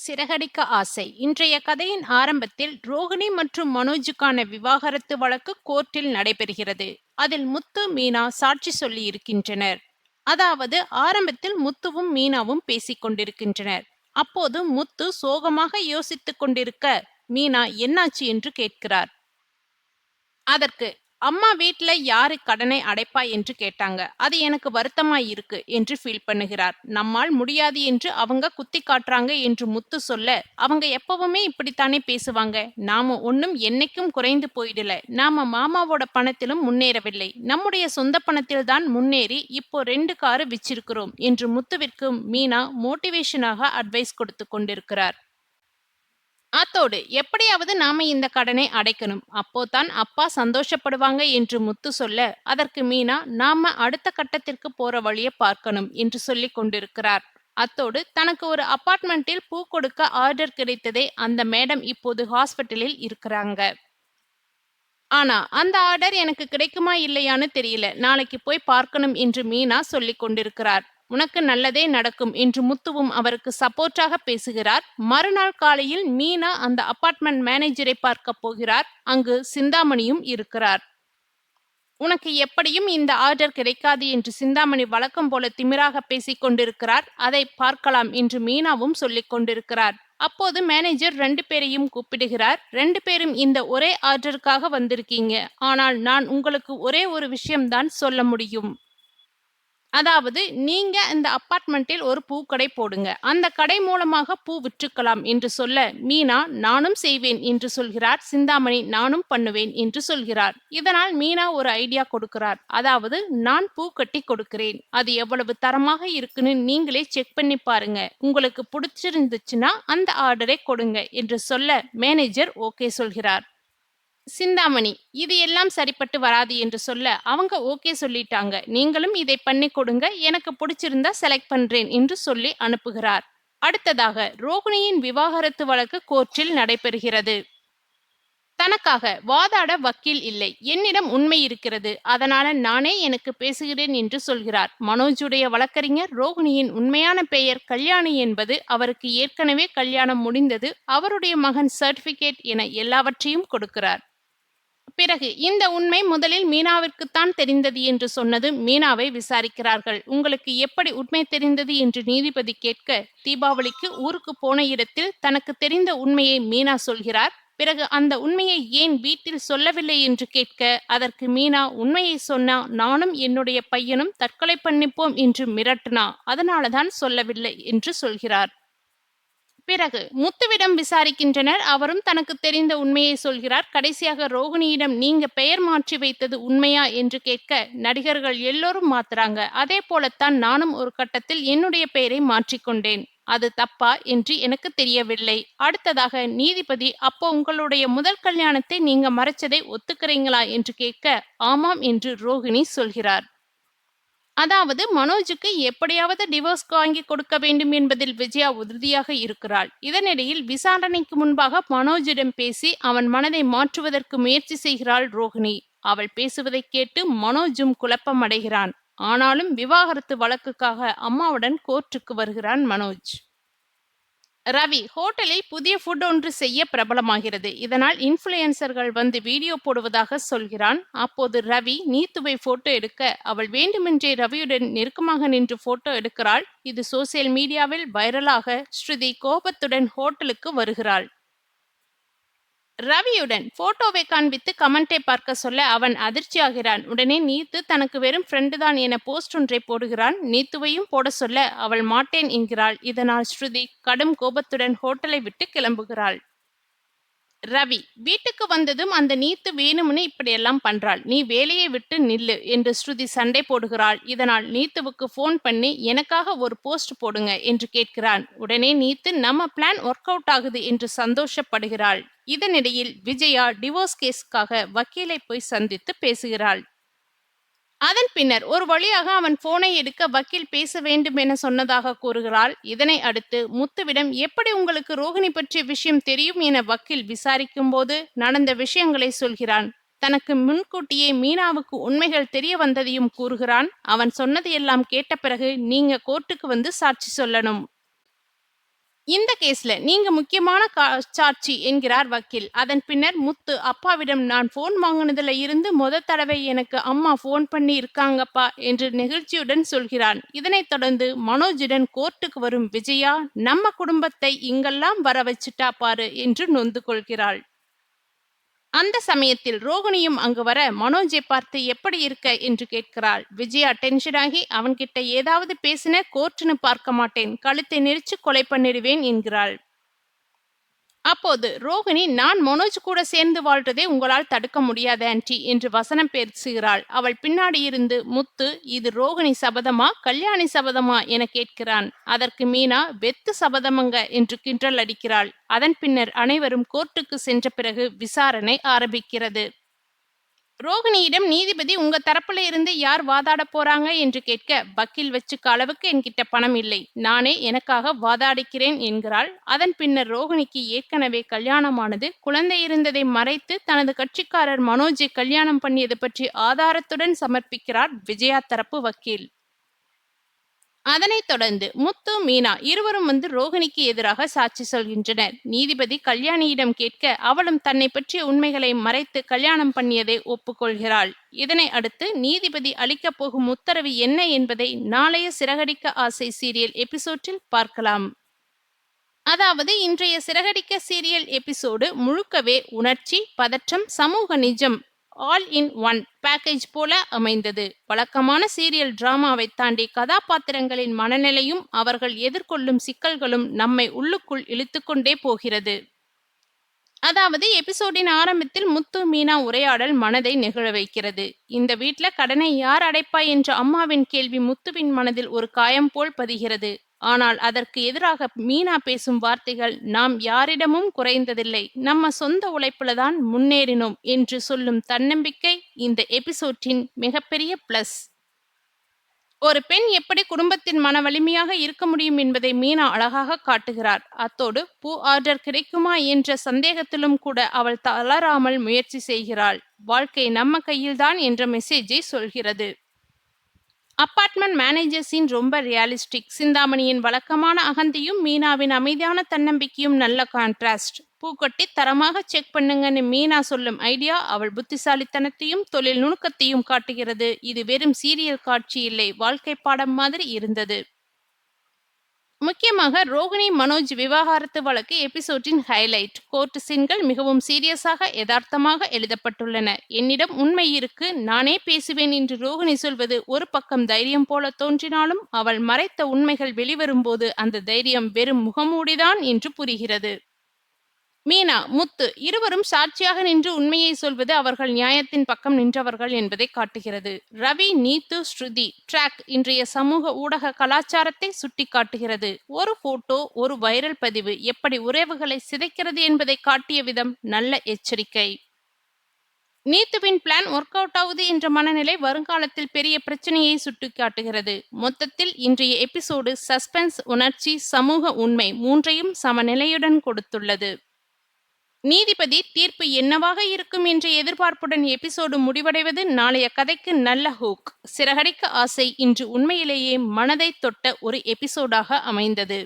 சிறகடிக்க ஆசை. இன்றைய கதையின் ஆரம்பத்தில் ரோகிணி மற்றும் மனோஜுக்கான விவாகரத்து வழக்கு கோர்ட்டில் நடைபெறுகிறது. அதில் முத்து, மீனா சாட்சி சொல்லி இருக்கின்றனர். அதாவது ஆரம்பத்தில் முத்துவும் மீனாவும் பேசிக் கொண்டிருக்கின்றனர். அப்போது முத்து சோகமாக யோசித்துக் கொண்டிருக்க, மீனா என்னாச்சு என்று கேட்கிறார். அதற்கு, அம்மா வீட்ல யாரு கடனை அடைப்பா என்று கேட்டாங்க. அது எனக்கு வருத்தமாய் இருக்கு என்று ஃபீல் பண்ணுகிறார். நம்மால் முடியாது என்று அவங்க குத்தி காட்டுறாங்க என்று முத்து சொல்ல, அவங்க எப்பவுமே இப்படித்தானே பேசுவாங்க. நாம ஒன்னும் என்னைக்கும் குறைந்து போயிடல. நாம மாமாவோட பணத்திலும் முன்னேறவில்லை. நம்முடைய சொந்த பணத்தில் தான் முன்னேறி இப்போ 2 காரு விச்சிருக்கிறோம் என்று முத்துவிற்கு மீனா மோட்டிவேஷனாக அட்வைஸ் கொடுத்து கொண்டிருக்கிறார். அத்தோடு எப்படியாவது நாம இந்த கடனை அடைக்கணும், அப்போதான் அப்பா சந்தோஷப்படுவாங்க என்று முத்து சொல்ல, அதற்கு மீனா நாம அடுத்த கட்டத்திற்கு போற வழியை பார்க்கணும் என்று சொல்லிக் கொண்டிருக்கிறார். அத்தோடு தனக்கு ஒரு அபார்ட்மெண்டில் பூ கொடுக்க ஆர்டர் கிடைத்ததே, அந்த மேடம் இப்போது ஹாஸ்பிட்டலில் இருக்கிறாங்க. ஆனா அந்த ஆர்டர் எனக்கு கிடைக்குமா இல்லையான்னு தெரியல, நாளைக்கு போய் பார்க்கணும் என்று மீனா சொல்லிக் கொண்டிருக்கிறார். உனக்கு நல்லதே நடக்கும் என்று முத்துவும் அவருக்கு சப்போர்ட்டாக பேசுகிறார். மறுநாள் காலையில் மீனா அந்த அபார்ட்மெண்ட் மேனேஜரை பார்க்க போகிறார். அங்கு சிந்தாமணியும் இருக்கிறார். உனக்கு எப்படியும் இந்த ஆர்டர் கிடைக்காது என்று சிந்தாமணி வழக்கம் போல திமிராக பேசிக் கொண்டிருக்கிறார். அதை பார்க்கலாம் என்று மீனாவும் சொல்லிக் கொண்டிருக்கிறார். அப்போது மேனேஜர் 2 பேரையும் கூப்பிடுகிறார். 2 பேரும் இந்த ஒரே ஆர்டருக்காக வந்திருக்கீங்க. ஆனால் நான் உங்களுக்கு ஒரே ஒரு விஷயம்தான் சொல்ல முடியும். அதாவது நீங்க இந்த அபார்ட்மெண்டில் ஒரு பூக்கடை போடுங்க. அந்த கடை மூலமாக பூ விற்றுக்கலாம் என்று சொல்ல, மீனா நானும் செய்வேன் என்று சொல்கிறார். சிந்தாமணி நானும் பண்ணுவேன் என்று சொல்கிறார். இதனால் மீனா ஒரு ஐடியா கொடுக்கிறார். அதாவது நான் பூ கட்டி கொடுக்கிறேன். அது எவ்வளவு தரமாக இருக்குன்னு நீங்களே செக் பண்ணி பாருங்க. உங்களுக்கு பிடிச்சிருந்துச்சுன்னா அந்த ஆர்டரை கொடுங்க என்று சொல்ல, மேனேஜர் ஓகே சொல்கிறார். சிந்தாமணி இது எல்லாம் சரிப்பட்டு வராது என்று சொல்ல, அவங்க ஓகே சொல்லிட்டாங்க. நீங்களும் இதை பண்ணி கொடுங்க. எனக்கு பிடிச்சிருந்தா செலக்ட் பண்றேன் என்று சொல்லி அனுப்புகிறார். அடுத்ததாக ரோகிணியின் விவாகரத்து வழக்கு கோர்ட்டில் நடைபெறுகிறது. தனக்காக வாதாட வக்கீல் இல்லை. என்னிடம் உண்மை இருக்கிறது. அதனால நானே எனக்கு பேசுகிறேன் என்று சொல்கிறார். மனோஜுடைய வழக்கறிஞர் ரோகிணியின் உண்மையான பெயர் கல்யாணி என்பது, அவருக்கு ஏற்கனவே கல்யாணம் முடிந்தது, அவருடைய மகன் சர்டிபிகேட் என எல்லாவற்றையும் கொடுக்கிறார். பிறகு இந்த உண்மை முதலில் மீனாவிற்குத்தான் தெரிந்தது என்று சொன்னது. மீனாவை விசாரிக்கிறார்கள். உங்களுக்கு எப்படி உண்மை தெரிந்தது என்று நீதிபதி கேட்க, தீபாவளிக்கு ஊருக்கு போன இடத்தில் தனக்கு தெரிந்த உண்மையை மீனா சொல்கிறார். பிறகு அந்த உண்மையை ஏன் வீட்டில் சொல்லவில்லை என்று கேட்க, அதற்கு மீனா உண்மையை சொன்னா நானும் என்னுடைய பையனும் தற்கொலை பண்ணிப்போம் என்று மிரட்டினா, அதனாலதான் சொல்லவில்லை என்று சொல்கிறார். பிறகு முத்துவிடம் விசாரிக்கின்றனர். அவரும் தனக்கு தெரிந்த உண்மையை சொல்கிறார். கடைசியாக ரோகிணியிடம் நீங்க பெயர் மாற்றி வைத்தது உண்மையா என்று கேட்க, நடிகர்கள் எல்லோரும் மாத்துறாங்க, அதே போலத்தான் நானும் ஒரு கட்டத்தில் என்னுடைய பெயரை மாற்றிக்கொண்டேன். அது தப்பா என்று எனக்கு தெரியவில்லை. அடுத்ததாக நீதிபதி, அப்போ உங்களுடைய முதல் கல்யாணத்தை நீங்க மறைச்சதை ஒத்துக்கிறீங்களா என்று கேட்க, ஆமாம் என்று ரோகிணி சொல்கிறார். அதாவது மனோஜுக்கு எப்படியாவது டிவோர்ஸ் வாங்கி கொடுக்க வேண்டும் என்பதில் விஜயா உறுதியாக இருக்கிறாள். இதனிடையில் விசாரணைக்கு முன்பாக மனோஜிடம் பேசி அவன் மனதை மாற்றுவதற்கு முயற்சி செய்கிறாள் ரோகிணி. அவள் பேசுவதை கேட்டு மனோஜும் குழப்பம் அடைகிறான். ஆனாலும் விவாகரத்து வழக்குக்காக அம்மாவுடன் கோர்ட்டுக்கு வருகிறான் மனோஜ். ரவி ஹோட்டலில் புதிய ஃபுட் ஒன்று செய்ய பிரபலமாகிறது. இதனால் இன்ஃபுளுயன்சர்கள் வந்து வீடியோ போடுவதாக சொல்கிறான். அப்போது ரவி நீத்துவை போட்டோ எடுக்க, அவள் வேண்டுமென்றே ரவியுடன் நெருக்கமாக நின்று போட்டோ எடுக்கிறாள். இது சோசியல் மீடியாவில் வைரலாக ஸ்ருதி கோபத்துடன் ஹோட்டலுக்கு வருகிறாள். ரவியுடன் போட்டோவை காண்பித்து கமெண்டை பார்க்க சொல்ல அவன் அதிர்ச்சியாகிறான். உடனே நீத்து தனக்கு வெறும் ஃப்ரெண்டு தான் என போஸ்ட் ஒன்றை போடுகிறான். நீத்துவையும் போட சொல்ல அவள் மாட்டேன் என்கிறாள். இதனால் ஸ்ருதி கடும் கோபத்துடன் ஹோட்டலை விட்டு கிளம்புகிறாள். ரவி வீட்டுக்கு வந்ததும் அந்த நீத்து வேணும்னு இப்படியெல்லாம் பண்றாள், நீ வேலையை விட்டு நில்லு என்று ஸ்ருதி சண்டை போடுகிறாள். இதனால் நீத்துவுக்கு போன் பண்ணி எனக்காக ஒரு போஸ்ட் போடுங்க என்று கேட்கிறான். உடனே நீத்து நம்ம பிளான் ஒர்க் அவுட் ஆகுது என்று சந்தோஷப்படுகிறாள். இதனிடையில் விஜயா டிவோர்ஸ் கேஸுக்காக வக்கீலை போய் சந்தித்து பேசுகிறாள். அதன் பின்னர் ஒரு வழியாக அவன் போனை எடுக்க வக்கீல் பேச வேண்டும் என சொன்னதாக கூறுகிறாள். இதனை அடுத்து முத்துவிடம் எப்படி உங்களுக்கு ரோகிணி பற்றிய விஷயம் தெரியும் என வக்கீல் விசாரிக்கும் போது நடந்த விஷயங்களை சொல்கிறான். தனக்கு முன்கூட்டியே மீனாவுக்கு உண்மைகள் தெரிய வந்ததையும் கூறுகிறான். அவன் சொன்னதையெல்லாம் கேட்ட பிறகு நீங்க கோர்ட்டுக்கு வந்து சாட்சி சொல்லணும். இந்த கேஸ்ல நீங்க முக்கியமான சாட்சி என்கிறார் வக்கீல். அதன் பின்னர் முத்து அப்பாவிடம் நான் போன் வாங்கினதுல இருந்து தடவை எனக்கு அம்மா போன் பண்ணி இருக்காங்கப்பா என்று நெகிழ்ச்சியுடன் சொல்கிறான். இதனைத் தொடர்ந்து மனோஜுடன் கோர்ட்டுக்கு வரும் விஜயா நம்ம குடும்பத்தை இங்கெல்லாம் வர வச்சுட்டா பாரு என்று நொந்து கொள்கிறாள். அந்த சமயத்தில் ரோகிணியும் அங்கு வர மனோஜை பார்த்து எப்படி இருக்க என்று கேட்கிறாள். விஜயா டென்ஷனாகி அவன்கிட்ட ஏதாவது பேசின கோர்ட்டுன்னு பார்க்க மாட்டேன், கழுத்தை நெரிச்சு கொலை பண்ணிடுவேன் என்கிறாள். அப்போது ரோகிணி நான் மனோஜ் கூட சேர்ந்து வாழ்றதே உங்களால் தடுக்க முடியாது ஆன்டி என்று வசனம் பேசுகிறாள். அவள் பின்னாடி இருந்து முத்து இது ரோகிணி சபதமா கல்யாணி சபதமா என கேட்கிறான். அதற்கு மீனா வெத்து சபதமங்க என்று கிண்டல் அடிக்கிறாள். அதன் பின்னர் அனைவரும் கோர்ட்டுக்கு சென்ற பிறகு விசாரணை ஆரம்பிக்கிறது. ரோகிணியிடம் நீதிபதி உங்க தரப்புல இருந்து யார் வாதாட போறாங்க என்று கேட்க வக்கீல் வச்சுக்க அளவுக்கு என்கிட்ட பணம் இல்லை, நானே எனக்காக வாதாடிக்கிறேன் என்கிறாள். அதன் பின்னர் ரோகிணிக்கு ஏற்கனவே கல்யாணமானது, குழந்தை இருந்ததை மறைத்து தனது கட்சிக்காரர் மனோஜை கல்யாணம் பண்ணியது பற்றி ஆதாரத்துடன் சமர்ப்பிக்கிறார் விஜயா தரப்பு வக்கீல். அதனைத் தொடர்ந்து முத்து மீனா இருவரும் வந்து ரோகிணிக்கு எதிராக சாட்சி சொல்கின்றனர். நீதிபதி கல்யாணியிடம் கேட்க அவளும் தன்னை பற்றிய உண்மைகளை மறைத்து கல்யாணம் பண்ணியதை ஒப்புக்கொள்கிறாள். இதனை அடுத்து நீதிபதி அளிக்கப் போகும் உத்தரவு என்ன என்பதை நாளைய சிறகடிக்க ஆசை சீரியல் எபிசோடில் பார்க்கலாம். அதாவது இன்றைய சிறகடிக்க சீரியல் எபிசோடு முழுக்கவே உணர்ச்சி, பதற்றம், சமூக நிஜம் ஆல் இன் ஒன் பேக்கேஜ் போல அமைந்தது. வழக்கமான சீரியல் டிராமாவை தாண்டி கதாபாத்திரங்களின் மனநிலையும் அவர்கள் எதிர்கொள்ளும் சிக்கல்களும் நம்மை உள்ளுக்குள் இழுத்துக்கொண்டே போகிறது. அதாவது எபிசோடின் ஆரம்பத்தில் முத்து மீனா உரையாடல் மனதை நெகிழ வைக்கிறது. இந்த வீட்ல கடனை யார் அடைப்பா என்ற அம்மாவின் கேள்வி முத்துவின் மனதில் ஒரு காயம் போல் பதிகிறது. ஆனால் அதற்கு எதிராக மீனா பேசும் வார்த்தைகள் நாம் யாரிடமும் குறைந்ததில்லை, நம்ம சொந்த உழைப்புலதான் முன்னேறினோம் என்று சொல்லும் தன்னம்பிக்கை இந்த எபிசோட்டின் மிகப்பெரிய பிளஸ். ஒரு பெண் எப்படி குடும்பத்தின் மன வலிமையாக இருக்க முடியும் என்பதை மீனா அழகாக காட்டுகிறார். அத்தோடு பூ ஆர்டர் கிடைக்குமா என்ற சந்தேகத்திலும் கூட அவள் தளராமல் முயற்சி செய்கிறாள். வாழ்க்கை நம்ம கையில்தான் என்ற மெசேஜை சொல்கிறது. அப்பார்ட்மெண்ட் மேனேஜர் சீன் ரொம்ப ரியாலிஸ்டிக். சிந்தாமணியின் வழக்கமான அகந்தியும் மீனாவின் அமைதியான தன்னம்பிக்கையும் நல்ல கான்ட்ராஸ்ட். பூக்கொட்டி தரமாக செக் பண்ணுங்கன்னு மீனா சொல்லும் ஐடியா அவள் புத்திசாலித்தனத்தையும் தொழில் நுணுக்கத்தையும் காட்டுகிறது. இது வெறும் சீரியல் காட்சி இல்லை, வாழ்க்கை பாடம் மாதிரி இருந்தது. முக்கியமாக ரோகிணி மனோஜ் விவாகரத்து வழக்கு எபிசோடின் ஹைலைட். கோர்ட் சீன்கள் மிகவும் சீரியஸாக யதார்த்தமாக எழுதப்பட்டுள்ளன. என்னிடம் உண்மை இருக்கு, நானே பேசுவேன் என்று ரோகிணி சொல்வது ஒரு பக்கம் தைரியம் போல தோன்றினாலும் அவள் மறைத்த உண்மைகள் வெளிவரும்போது அந்த தைரியம் வெறும் முகமூடிதான் என்று புரிகிறது. மீனா முத்து இருவரும் சாட்சியாக நின்று உண்மையை சொல்வது அவர்கள் நியாயத்தின் பக்கம் நின்றவர்கள் என்பதை காட்டுகிறது. ரவி நீத்து ஸ்ருதி ட்ராக் இன்றைய சமூக ஊடக கலாச்சாரத்தை சுட்டி காட்டுகிறது. ஒரு போட்டோ ஒரு வைரல் பதிவு எப்படி உறவுகளை சிதைக்கிறது என்பதை காட்டிய விதம் நல்ல எச்சரிக்கை. நீத்துவின் பிளான் ஒர்க் அவுட் ஆகுது என்ற மனநிலை வருங்காலத்தில் பெரிய பிரச்சனையை சுட்டிக்காட்டுகிறது. மொத்தத்தில் இன்றைய எபிசோடு சஸ்பென்ஸ், உணர்ச்சி, சமூக உண்மை மூன்றையும் சமநிலையுடன் கொடுத்துள்ளது. நீதிபதி தீர்ப்பு என்னவாக இருக்கும் என்ற எதிர்பார்ப்புடன் எபிசோடு முடிவடைவது நாளைய கதைக்கு நல்ல ஹூக். சிறகடிக்க ஆசை இன்று உண்மையிலேயே மனதை தொட்ட ஒரு எபிசோடாக அமைந்தது.